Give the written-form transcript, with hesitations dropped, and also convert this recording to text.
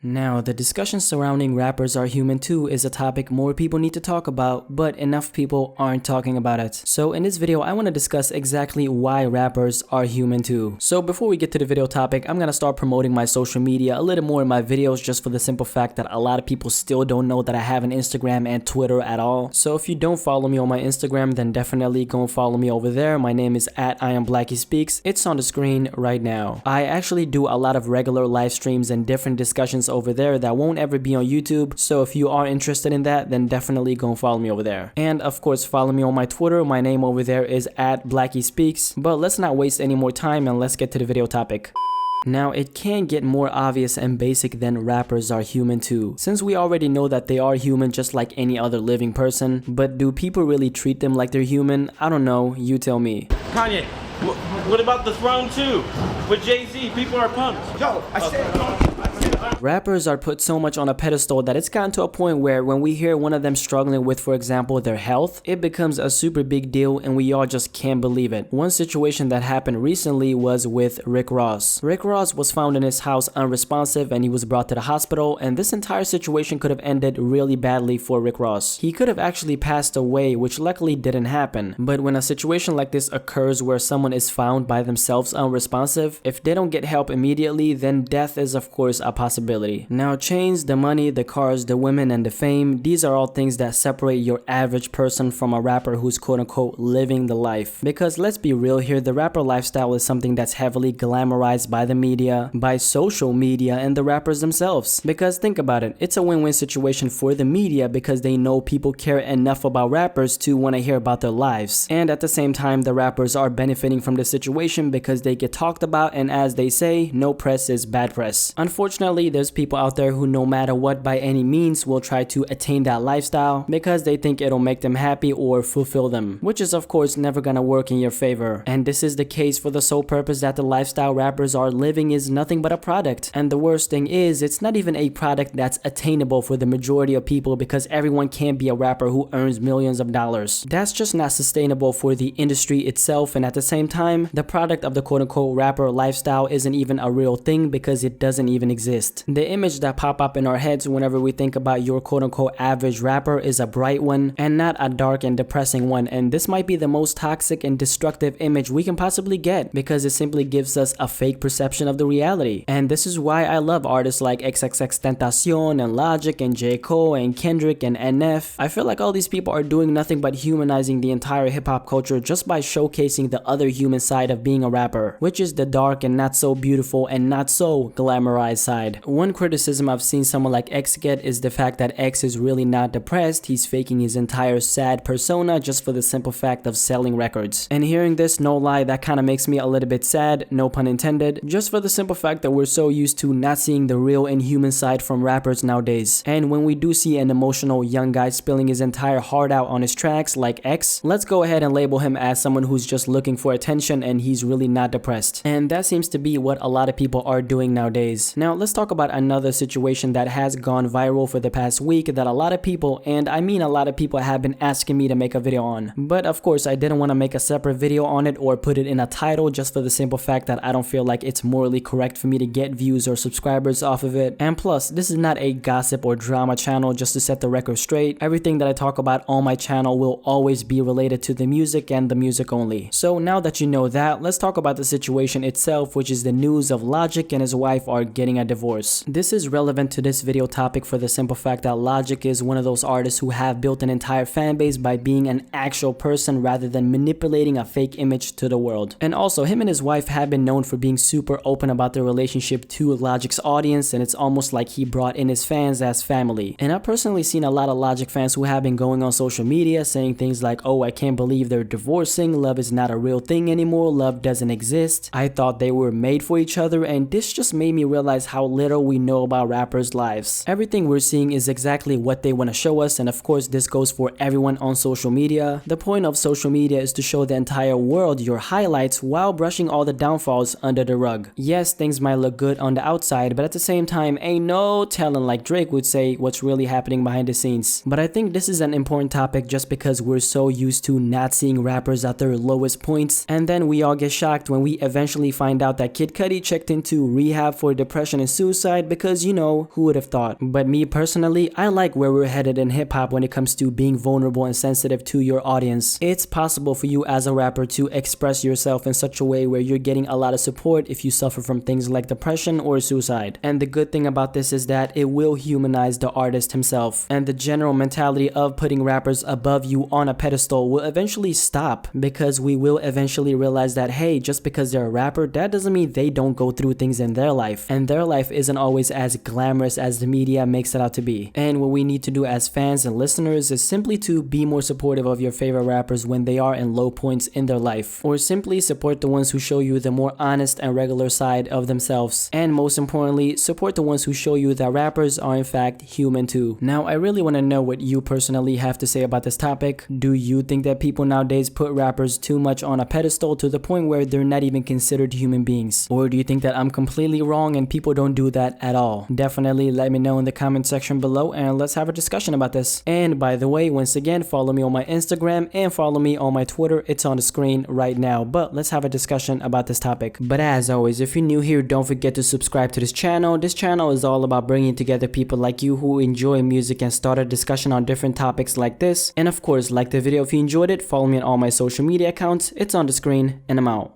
Now, the discussion surrounding rappers are human too is a topic more people need to talk about, but enough people aren't talking about it. So in this video, I want to discuss exactly why rappers are human too. So before we get to the video topic, I'm gonna start promoting my social media a little more in my videos just for the simple fact that a lot of people still don't know that I have an Instagram and Twitter at all. So if you don't follow me on my Instagram, then definitely go and follow me over there. My name is @BlackySpeakz. It's on the screen right now. I actually do a lot of regular live streams and different discussions over there that won't ever be on YouTube. So if you are interested in that, then definitely go and follow me over there. And of course, follow me on my Twitter. My name over there is @BlackySpeakz. But let's not waste any more time and let's get to the video topic. Now, it can't get more obvious and basic than rappers are human too, since we already know that they are human just like any other living person. But do people really treat them like they're human? I don't know, you tell me. Kanye, what about the Throne 2 with Jay-Z? People are pumped. Yo, I said Rappers are put so much on a pedestal that it's gotten to a point where when we hear one of them struggling with, for example, their health, it becomes a super big deal and we all just can't believe it. One situation that happened recently was with Rick Ross. Rick Ross was found in his house unresponsive and he was brought to the hospital, and this entire situation could have ended really badly for Rick Ross. He could have actually passed away, which luckily didn't happen. But when a situation like this occurs where someone is found by themselves unresponsive, if they don't get help immediately, then death is of course a possibility. Now, chains, the money, the cars, the women, and the fame, these are all things that separate your average person from a rapper who's quote-unquote living the life. Because let's be real here, the rapper lifestyle is something that's heavily glamorized by the media, by social media, and the rappers themselves. Because think about it, it's a win-win situation for the media because they know people care enough about rappers to want to hear about their lives. And at the same time, the rappers are benefiting from the situation because they get talked about, and as they say, no press is bad press. Unfortunately, there's people out there who no matter what by any means will try to attain that lifestyle because they think it'll make them happy or fulfill them, which is of course never gonna work in your favor. And this is the case for the sole purpose that the lifestyle rappers are living is nothing but a product. And the worst thing is, it's not even a product that's attainable for the majority of people because everyone can't be a rapper who earns millions of dollars. That's just not sustainable for the industry itself, and at the same time, the product of the quote-unquote rapper lifestyle isn't even a real thing because it doesn't even exist. The image that pop up in our heads whenever we think about your quote-unquote average rapper is a bright one and not a dark and depressing one, and this might be the most toxic and destructive image we can possibly get because it simply gives us a fake perception of the reality. And this is why I love artists like XXXTentacion and Logic and J. Cole and Kendrick and NF. I feel like all these people are doing nothing but humanizing the entire hip-hop culture just by showcasing the other human side of being a rapper, which is the dark and not so beautiful and not so glamorized side. One criticism I've seen someone like X get is the fact that X is really not depressed. He's faking his entire sad persona just for the simple fact of selling records. And hearing this, no lie, that kind of makes me a little bit sad, no pun intended, just for the simple fact that we're so used to not seeing the real and human side from rappers nowadays. And when we do see an emotional young guy spilling his entire heart out on his tracks like X, let's go ahead and label him as someone who's just looking for attention and he's really not depressed. And that seems to be what a lot of people are doing nowadays. Now let's talk about another situation that has gone viral for the past week that a lot of people, and I mean a lot of people, have been asking me to make a video on. But of course I didn't want to make a separate video on it or put it in a title just for the simple fact that I don't feel like it's morally correct for me to get views or subscribers off of it. And plus, this is not a gossip or drama channel, just to set the record straight. Everything that I talk about on my channel will always be related to the music and the music only. So now that you know that, let's talk about the situation itself, which is the news of Logic and his wife are getting a divorce. This is relevant to this video topic for the simple fact that Logic is one of those artists who have built an entire fan base by being an actual person rather than manipulating a fake image to the world. And also, him and his wife have been known for being super open about their relationship to Logic's audience, and it's almost like he brought in his fans as family. And I've personally seen a lot of Logic fans who have been going on social media saying things like, oh, I can't believe they're divorcing, love is not a real thing anymore, love doesn't exist, I thought they were made for each other, and this just made me realize how little we know about rappers' lives. Everything we're seeing is exactly what they want to show us, and of course this goes for everyone on social media. The point of social media is to show the entire world your highlights while brushing all the downfalls under the rug. Yes, things might look good on the outside, but at the same time, ain't no telling, like Drake would say, what's really happening behind the scenes. But I think this is an important topic just because we're so used to not seeing rappers at their lowest points, and then we all get shocked when we eventually find out that Kid Cudi checked into rehab for depression and suicide suicide because, you know, who would have thought? But me personally, I like where we're headed in hip-hop when it comes to being vulnerable and sensitive to your audience. It's possible for you as a rapper to express yourself in such a way where you're getting a lot of support if you suffer from things like depression or suicide. And the good thing about this is that it will humanize the artist himself. And the general mentality of putting rappers above you on a pedestal will eventually stop, because we will eventually realize that, hey, just because they're a rapper, that doesn't mean they don't go through things in their life. And their life isn't always as glamorous as the media makes it out to be. And what we need to do as fans and listeners is simply to be more supportive of your favorite rappers when they are in low points in their life, or simply support the ones who show you the more honest and regular side of themselves. And most importantly, support the ones who show you that rappers are in fact human too. Now, I really want to know what you personally have to say about this topic. Do you think that people nowadays put rappers too much on a pedestal to the point where they're not even considered human beings? Or do you think that I'm completely wrong and people don't do that at all? Definitely let me know in the comment section below and let's have a discussion about this. And by the way, once again, follow me on my Instagram and follow me on my Twitter. It's on the screen right now, but let's have a discussion about this topic. But as always, if you're new here, don't forget to subscribe to this channel. This channel is all about bringing together people like you who enjoy music and start a discussion on different topics like this. And of course, like the video if you enjoyed it, follow me on all my social media accounts. It's on the screen, and I'm out.